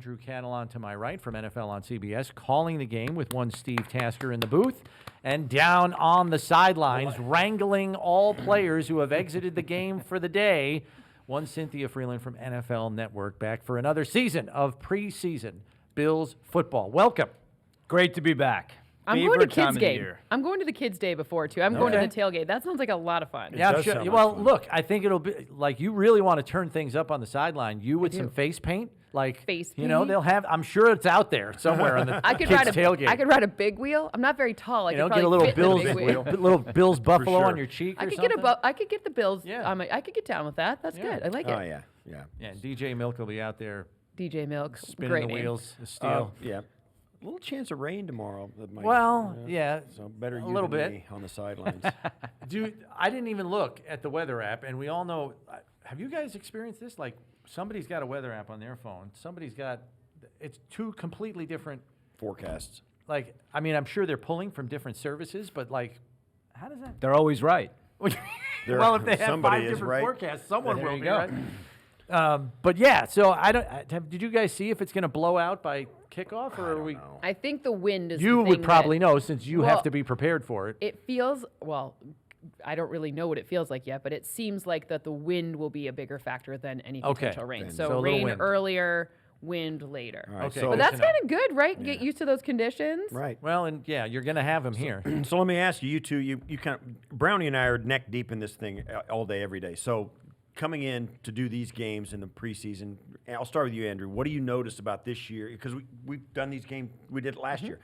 Andrew Catalon to my right from NFL on CBS, calling the game with one Steve Tasker in the booth, and down on the sidelines, wrangling all players who have exited the game for the day, one Cynthia Frelund from NFL Network, back for another season of preseason Bills football. Welcome. Great to be back. I'm going to kids' game. I'm going to the kids' day before, too. I'm going to the tailgate. That sounds like a lot of fun. Yeah, sure. Well, look, I think it'll be, like, you really want to turn things up on the sideline. You with some face paint. Like, you know, they'll have, I'm sure it's out there somewhere on the kids' tailgate. I could ride a big wheel. I'm not very tall. I could get a little Bills buffalo on your cheek or something. I could get the Bills. Yeah. I could get down with that. That's good. I like it. Oh, yeah. Yeah, DJ Milk will be out there. DJ Milk. Spinning the wheels of steel. Yeah. A little chance of rain tomorrow. That might, So better you a little than bit me on the sidelines. Dude, I didn't even look at the weather app, and we all know. Have you guys experienced this? Like, somebody's got a weather app on their phone. Somebody's got. It's two completely different forecasts. Like, I mean, I'm sure they're pulling from different services, but like, how does that? They're always right. Well, if they have 5 different forecasts, someone will be right. But yeah, so I don't. Did you guys see if it's going to blow out by kickoff, or are we? I think the wind is. You would probably know since you have to be prepared for it. It feels I don't really know what it feels like yet, but it seems like that the wind will be a bigger factor than any potential rain. So rain earlier, wind later. Right, okay, so but that's kind of good, right? Yeah. Get used to those conditions. Right. Well, and yeah, you're going to have them here. So let me ask you two. You kind of Brownie and I are neck deep in this thing all day, every day. So coming in to do these games in the preseason, I'll start with you, Andrew. What do you notice about this year? Because we've done these games, we did it last year.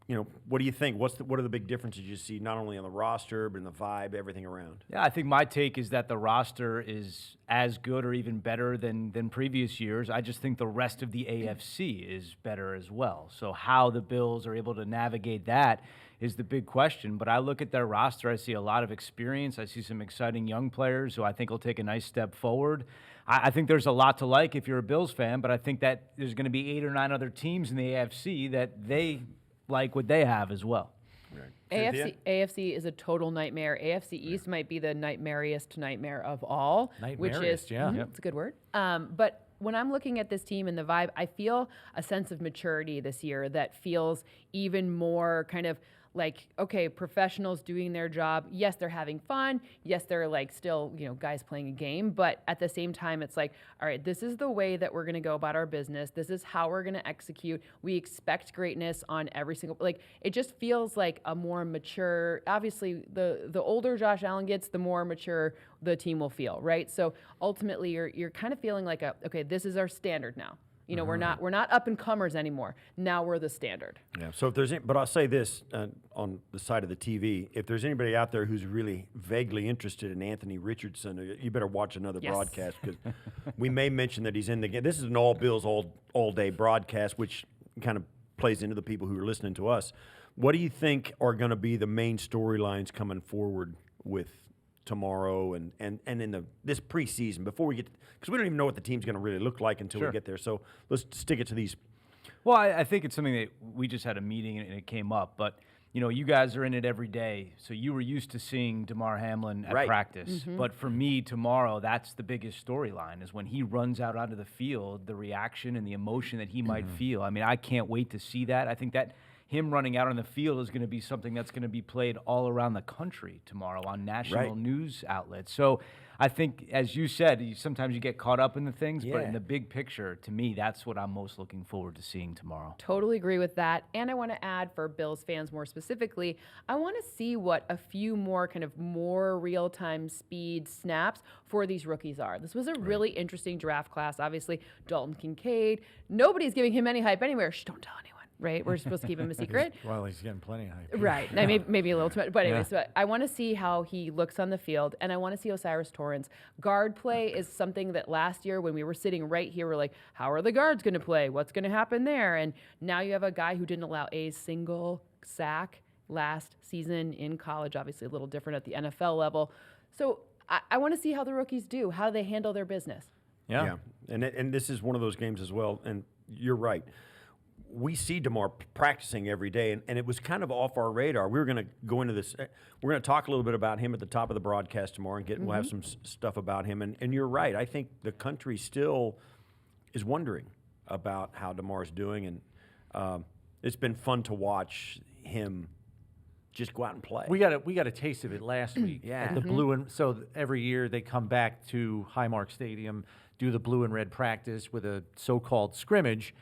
You know, what do you think? What are the big differences you see, not only on the roster, but in the vibe, everything around? Yeah, I think my take is that the roster is as good or even better than previous years. I just think the rest of the AFC is better as well. So how the Bills are able to navigate that is the big question. But I look at their roster, I see a lot of experience. I see some exciting young players who I think will take a nice step forward. I think there's a lot to like if you're a Bills fan, but I think that there's going to be 8 or 9 other teams in the AFC that they like what they have as well. Right. AFC is a total nightmare. AFC East might be the nightmariest nightmare of all. Which is, it's a good word. But when I'm looking at this team and the vibe, I feel a sense of maturity this year that feels even more kind of like, okay, professionals doing their job. Yes, they're having fun. Yes, they're like still, guys playing a game. But at the same time, it's like, all right, this is the way that we're going to go about our business. This is how we're going to execute. We expect greatness on every single, it just feels like a more mature, obviously the older Josh Allen gets, the more mature the team will feel, right? So ultimately you're kind of feeling like okay, this is our standard now. We're not up and comers anymore. Now we're the standard. Yeah. So but I'll say this on the side of the TV: if there's anybody out there who's really vaguely interested in Anthony Richardson, you better watch another broadcast because we may mention that he's in the game. This is an all Bills all day broadcast, which kind of plays into the people who are listening to us. What do you think are going to be the main storylines coming forward with tomorrow and in this preseason before we get, because we don't even know what the team's going to really look like until we get there. So let's stick it to these. Well, I think it's something that we just had a meeting and it came up, but you guys are in it every day, so you were used to seeing DeMar Hamlin at practice. But for me, tomorrow, that's the biggest storyline, is when he runs out onto the field, the reaction and the emotion that he might feel. I mean, I can't wait to see that. I think that him running out on the field is going to be something that's going to be played all around the country tomorrow on national news outlets. So I think, as you said, sometimes you get caught up in the things, but in the big picture, to me, that's what I'm most looking forward to seeing tomorrow. Totally agree with that. And I want to add, for Bills fans more specifically, I want to see what a few more kind of more real-time speed snaps for these rookies are. This was a really interesting draft class. Obviously, Dalton Kincaid. Nobody's giving him any hype anywhere. Shh, don't tell anyone. Right, we're supposed to keep him a secret. Well, he's getting plenty of hype. Right, maybe a little too much. But anyways, I want to see how he looks on the field, and I want to see O'Cyrus Torrence. Guard play is something that last year when we were sitting right here, we're like, how are the guards going to play? What's going to happen there? And now you have a guy who didn't allow a single sack last season in college, obviously a little different at the NFL level. So I want to see how the rookies do. How do they handle their business? Yeah. And this is one of those games as well, and you're right. We see DeMar practicing every day, and it was kind of off our radar. We were going to go into this. We're going to talk a little bit about him at the top of the broadcast tomorrow, and we'll have some stuff about him. And you're right. I think the country still is wondering, about how DeMar's doing, and it's been fun to watch him just go out and play. We got a taste of it last week. Yeah. At the blue and so every year they come back to Highmark Stadium, do the blue and red practice with a so-called scrimmage,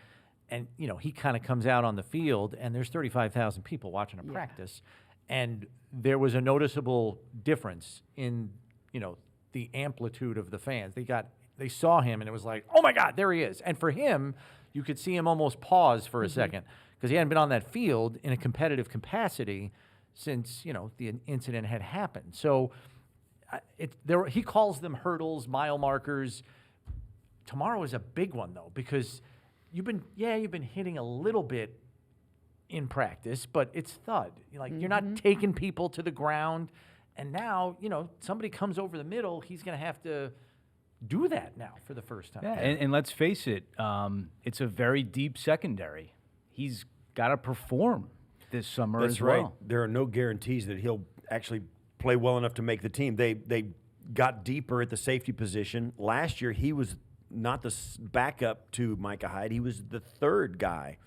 and he kind of comes out on the field, and there's 35,000 people watching a practice, and there was a noticeable difference in the amplitude of the fans. They saw him, and it was like, oh my God, there he is. And for him, you could see him almost pause for a second because he hadn't been on that field in a competitive capacity since the incident had happened. So he calls them hurdles, mile markers. Tomorrow is a big one though, because you've been hitting a little bit in practice, but it's thud. You're not taking people to the ground, and now somebody comes over the middle. He's going to have to do that now for the first time. Yeah, and let's face it, it's a very deep secondary. He's got to perform this summer as well. That's right. There are no guarantees that he'll actually play well enough to make the team. They got deeper at the safety position. Last year, he was not the backup to Micah Hyde. He was the third guy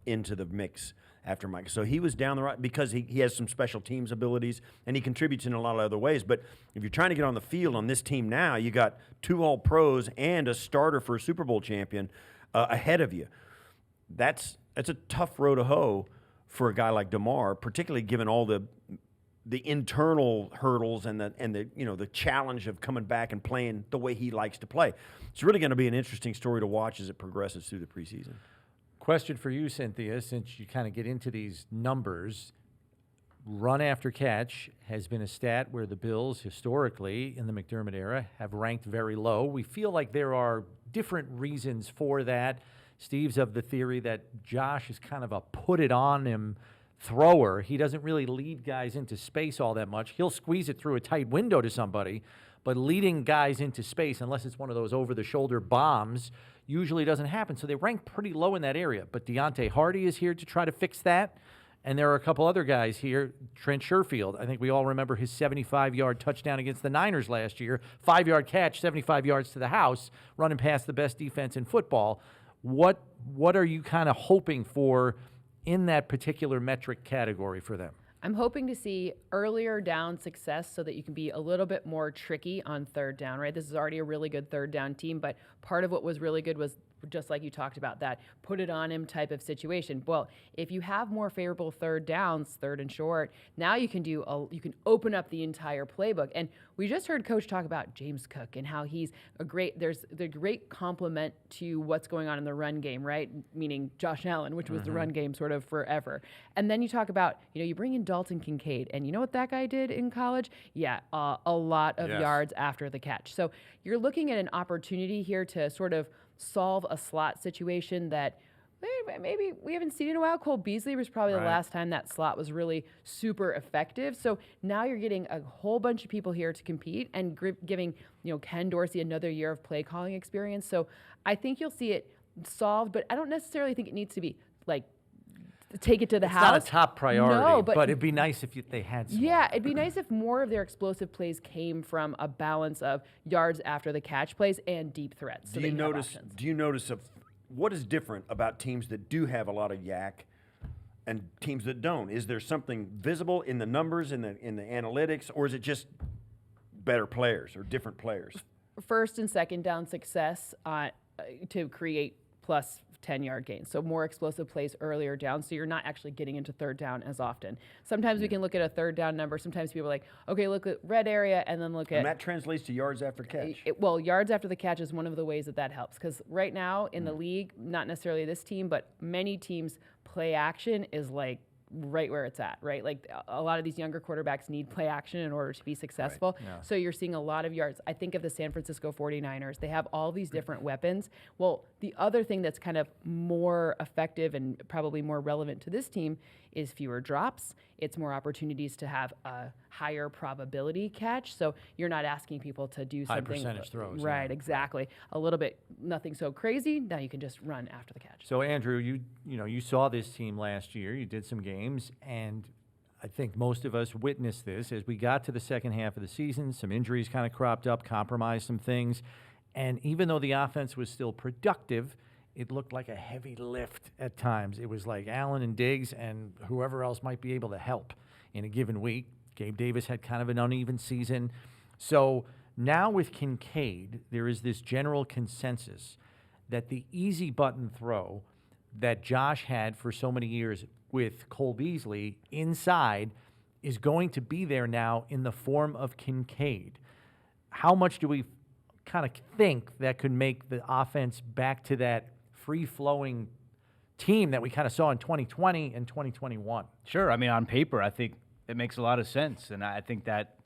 into the mix after Micah. So he was down the right because he has some special teams abilities, and he contributes in a lot of other ways. But if you're trying to get on the field on this team now, you got 2 All-Pros and a starter for a Super Bowl champion ahead of you. That's a tough row to hoe for a guy like DeMar, particularly given all the internal hurdles and the challenge of coming back and playing the way he likes to play. It's really going to be an interesting story to watch as it progresses through the preseason. Question for you, Cynthia, since you kind of get into these numbers. Run after catch has been a stat where the Bills historically in the McDermott era have ranked very low. We feel like there are different reasons for that. Steve's of the theory that Josh is kind of a put-it-on-him thrower. He doesn't really lead guys into space all that much. He'll squeeze it through a tight window to somebody, but leading guys into space, unless it's one of those over-the-shoulder bombs, usually doesn't happen. So they rank pretty low in that area. But Deontay Hardy is here to try to fix that. And there are a couple other guys here. Trent Sherfield, I think we all remember his 75-yard touchdown against the Niners last year. 5-yard catch, 75 yards to the house, running past the best defense in football. What are you kind of hoping for in that particular metric category for them? I'm hoping to see earlier down success so that you can be a little bit more tricky on third down, right? This is already a really good third down team, but part of what was really good was just like you talked about, that put it on him type of situation. Well, if you have more favorable third downs, third and short, now you can open up the entire playbook. And we just heard Coach talk about James Cook and how he's there's the great complement to what's going on in the run game, right? Meaning Josh Allen, which was the run game sort of forever. And then you talk about, you bring in Dalton Kincaid, and you know what that guy did in college? Yeah, a lot of yards after the catch. So you're looking at an opportunity here to sort of solve a slot situation that maybe we haven't seen in a while. Cole Beasley was probably the last time that slot was really super effective. So now you're getting a whole bunch of people here to compete and giving Ken Dorsey another year of play calling experience. So I think you'll see it solved, but I don't necessarily think it needs to be like take it to the house. It's not a top priority, no, but it'd be nice if they had some. Yeah, it'd be nice if more of their explosive plays came from a balance of yards after the catch plays and deep threats. Do you notice what is different about teams that do have a lot of yak and teams that don't? Is there something visible in the numbers, in the analytics, or is it just better players or different players? First and second down success to create plus 10-yard gains. So more explosive plays earlier down, so you're not actually getting into third down as often. Sometimes we can look at a third down number. Sometimes people are like, okay, look at red area and then look at... And that translates to yards after catch. Well, yards after the catch is one of the ways that helps, because right now in the league, not necessarily this team, but many teams, play action is like right where it's at, right? Like a lot of these younger quarterbacks need play action in order to be successful. Right. Yeah. So you're seeing a lot of yards. I think of the San Francisco 49ers. They have all these different weapons. Well, the other thing that's kind of more effective and probably more relevant to this team is fewer drops. It's more opportunities to have a higher probability catch. So you're not asking people to do something. High percentage throws. Right, yeah. Exactly. A little bit, nothing so crazy. Now you can just run after the catch. So Andrew, you saw this team last year. You did some games, and I think most of us witnessed this as we got to the second half of the season. Some injuries kind of cropped up, compromised some things. And even though the offense was still productive, it looked like a heavy lift at times. It was like Allen and Diggs and whoever else might be able to help in a given week. Gabe Davis had kind of an uneven season. So now with Kincaid, there is this general consensus that the easy button throw that Josh had for so many years with Cole Beasley inside is going to be there now in the form of Kincaid. How much do we kind of think that could make the offense back to that free-flowing team that we kind of saw in 2020 and 2021? Sure. I mean, on paper, I think it makes a lot of sense, and I think that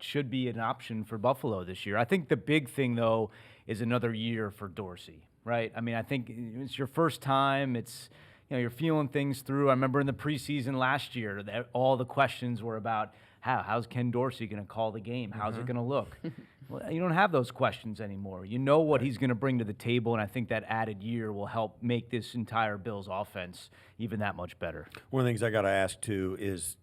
should be an option for Buffalo this year. I think the big thing, though, is another year for Dorsey, right? I mean, I think it's your first time. It's, you're feeling things through. I remember in the preseason last year that all the questions were about how's Ken Dorsey going to call the game? How's it going to look? Well, you don't have those questions anymore. You know what he's going to bring to the table, and I think that added year will help make this entire Bills offense even that much better. One of the things I got to ask, too, is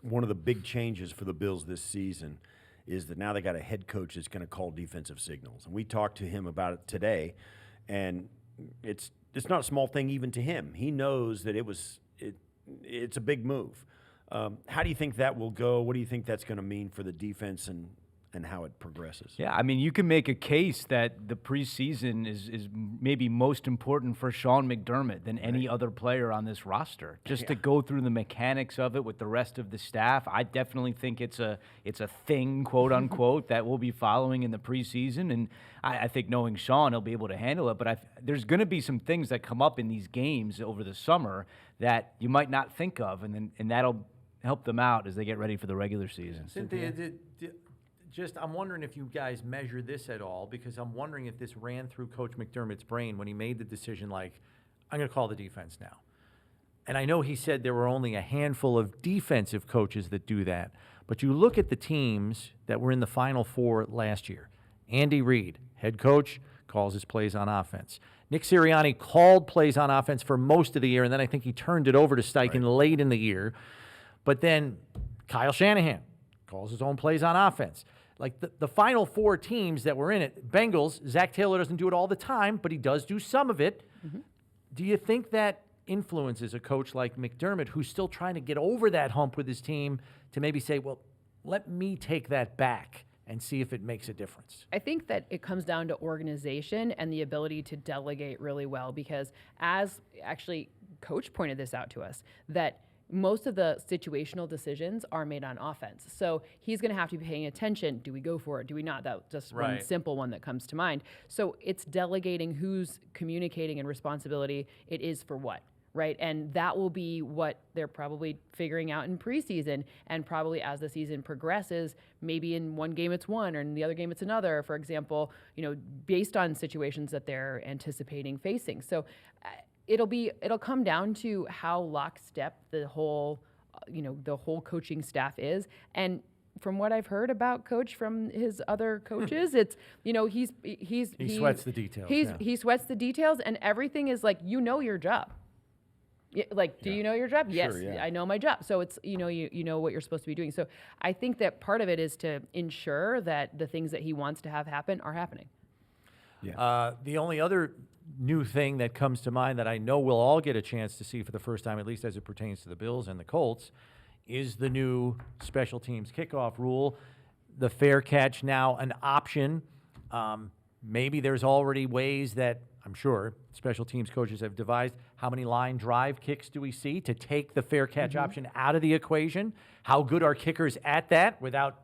one of the big changes for the Bills this season is that now they got a head coach that's going to call defensive signals. And we talked to him about it today, and it's not a small thing even to him. He knows that it's a big move. How do you think that will go? What do you think that's going to mean for the defense and how it progresses? Yeah, I mean, you can make a case that the preseason is maybe most important for Sean McDermott than any other player on this roster. Just to go through the mechanics of it with the rest of the staff, I definitely think it's a thing, quote unquote, that we'll be following in the preseason. And I think knowing Sean, he'll be able to handle it. But there's going to be some things that come up in these games over the summer that you might not think of, and that'll help them out as they get ready for the regular season. Cynthia, I'm wondering if you guys measure this at all, because I'm wondering if this ran through Coach McDermott's brain when he made the decision, like, I'm going to call the defense now. And I know he said there were only a handful of defensive coaches that do that, but you look at the teams that were in the Final Four last year. Andy Reid, head coach, calls his plays on offense. Nick Sirianni called plays on offense for most of the year, and then I think he turned it over to Steichen late in the year. But then Kyle Shanahan calls his own plays on offense. Like the Final Four teams that were in it, Bengals, Zach Taylor doesn't do it all the time, but he does do some of it. Do you think that influences a coach like McDermott, who's still trying to get over that hump with his team, to maybe say, well, let me take that back and see if it makes a difference? I think that it comes down to organization and the ability to delegate really well, because as actually Coach pointed this out to us, that most of the situational decisions are made on offense. So he's going to have to be paying attention. Do we go for it? Do we not? That's just one simple one that comes to mind. So it's delegating who's communicating and responsibility it is for what, right? And that will be what they're probably figuring out in preseason, and probably as the season progresses, maybe in one game it's one or in the other game it's another, for example, based on situations that they're anticipating facing. So it'll come down to how lockstep the whole coaching staff is. And from what I've heard about Coach from his other coaches, it's, he sweats the details. He sweats the details, and everything is like, your job. Do you know your job? Yes, sure, I know my job. So it's, you know what you're supposed to be doing. So I think that part of it is to ensure that the things that he wants to have happen are happening. Yeah. The only other new thing that comes to mind that I know we'll all get a chance to see for the first time, at least as it pertains to the Bills and the Colts, is the new special teams kickoff rule. The fair catch now an option. Maybe there's already ways that I'm sure special teams coaches have devised. How many line drive kicks do we see to take the fair catch option out of the equation? How good are kickers at that without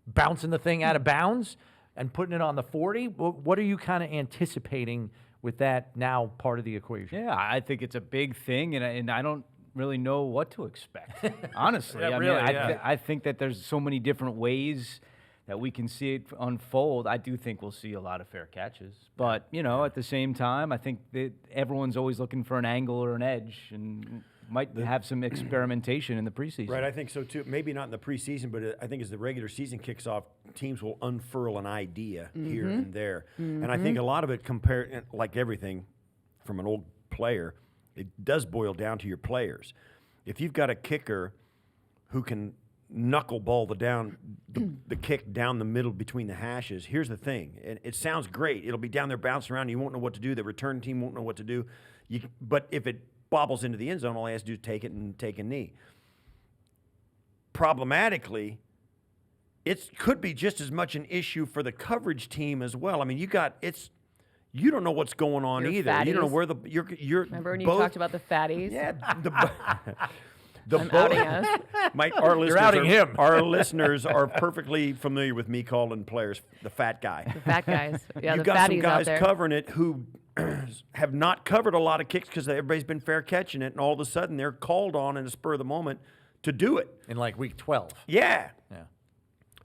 bouncing the thing out of bounds and putting it on the 40? What are you kind of anticipating with that now part of the equation? Yeah, I think it's a big thing, and I don't really know what to expect, honestly. I think that there's so many different ways that we can see it unfold. I do think we'll see a lot of fair catches. But, at the same time, I think that everyone's always looking for an angle or an edge, and might have some experimentation in the preseason. Right, I think so too. Maybe not in the preseason, but I think as the regular season kicks off, teams will unfurl an idea here and there. And I think a lot of it, like everything from an old player, it does boil down to your players. If you've got a kicker who can knuckleball the kick down the middle between the hashes. Here's the thing. It sounds great. It'll be down there bouncing around. You won't know what to do. The return team won't know what to do. But if it bobbles into the end zone, all he has to do is take it and take a knee. Problematically, it could be just as much an issue for the coverage team as well. I mean, you don't know what's going on either. Fatties. You don't know where you're Remember when you both, talked about the fatties? Yeah. I'm outing us. Our listeners outing him. Our listeners are perfectly familiar with me calling players the fat guy. The fat guys. Yeah, You the got fatties some out guys there. covering it who have not covered a lot of kicks because everybody's been fair catching it, and all of a sudden they're called on in the spur of the moment to do it. In like week 12. Yeah. Yeah.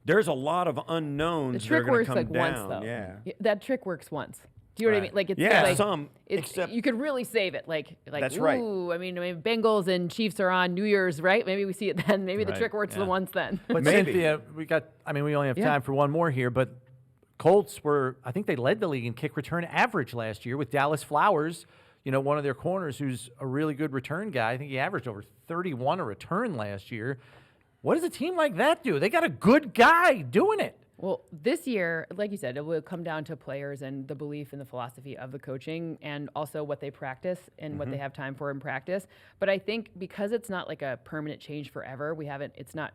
There's a lot of The unknowns that are trick going to works come like down. once, though. Yeah. That trick works once. Do you know what I mean? Like it's like, some. It's, Except you could really save it. Like That's ooh, right. I mean, Bengals and Chiefs are on New Year's, right? Maybe we see it then. Maybe the Right, trick works yeah. the once then. But Maybe. Cynthia, we only have Yeah. time for one more here, but Colts I think they led the league in kick return average last year with Dallas Flowers, one of their corners who's a really good return guy. I think he averaged over 31 a return last year. What does a team like that do? They got a good guy doing it. Well, this year, like you said, it will come down to players and the belief in the philosophy of the coaching and also what they practice and what they have time for in practice. But I think because it's not like a permanent change forever, it's not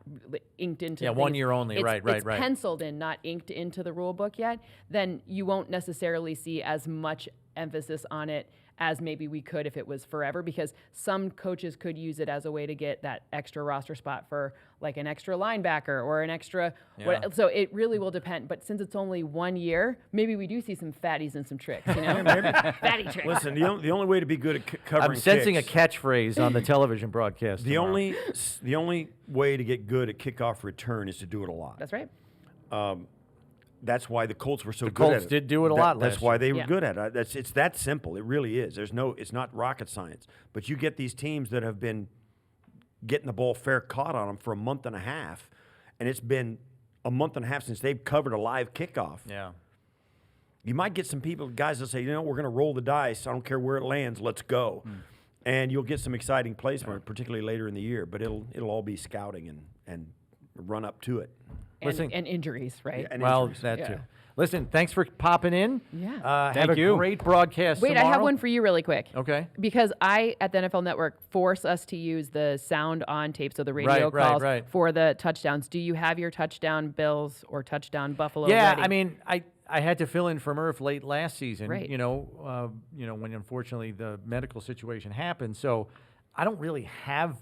inked into. Yeah, the 1 thing. year only, It's right. penciled in, not inked into the rule book yet. Then you won't necessarily see as much emphasis on it as maybe we could if it was forever, because some coaches could use it as a way to get that extra roster spot for like an extra linebacker or an extra. Yeah. So it really will depend. But since it's only 1 year, maybe we do see some fatties and some tricks. Fatty tricks. listen, the only way to be good at covering I'm sensing kicks, a catchphrase on the television broadcast. the tomorrow. only way to get good at kickoff return is to do it a lot. That's right. That's why the Colts were so good Colts at it. did do it a lot That's last why year. they were Yeah. good at it. It's that simple. It really is. It's not rocket science. But you get these teams that have been getting the ball fair caught on them for a month and a half, and it's been a month and a half since they've covered a live kickoff. Yeah. You might get some guys that say, we're going to roll the dice. I don't care where it lands. Let's go. And you'll get some exciting plays from it, particularly later in the year. But it'll all be scouting and run up to it. Listen- And injuries, right? Yeah, and Well, injuries. that Yeah. thank you. Listen, thanks for popping in. Yeah. Have a you. great broadcast Wait, tomorrow. I have one for you really quick. Okay. Because at the NFL Network, force us to use the sound on tape, so the radio Right, calls right. for the touchdowns. Do you have your touchdown Bills or touchdown Buffalo Yeah, ready? I mean, I had to fill in for Murph late last season. Right. When unfortunately the medical situation happened. So I don't really have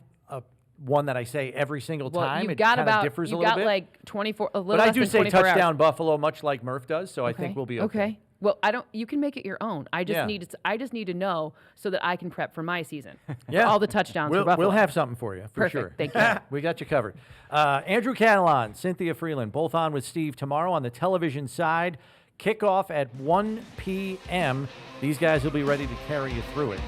one that I say every single well, time. you've It got kinda differs a you've little got bit. like 24, a little But I less do than say 24 touchdown hours. Buffalo, much like Murph does. So I think we'll be okay. Well, you can make it your own. I just Yeah. I just need to know so that I can prep for my season. Yeah. For all the touchdowns for We'll Buffalo. have something for you, for Perfect. sure. Thank you. We got you covered. Andrew Catalon, Cynthia Frelund, both on with Steve tomorrow on the television side. Kickoff at 1 p.m. These guys will be ready to carry you through it.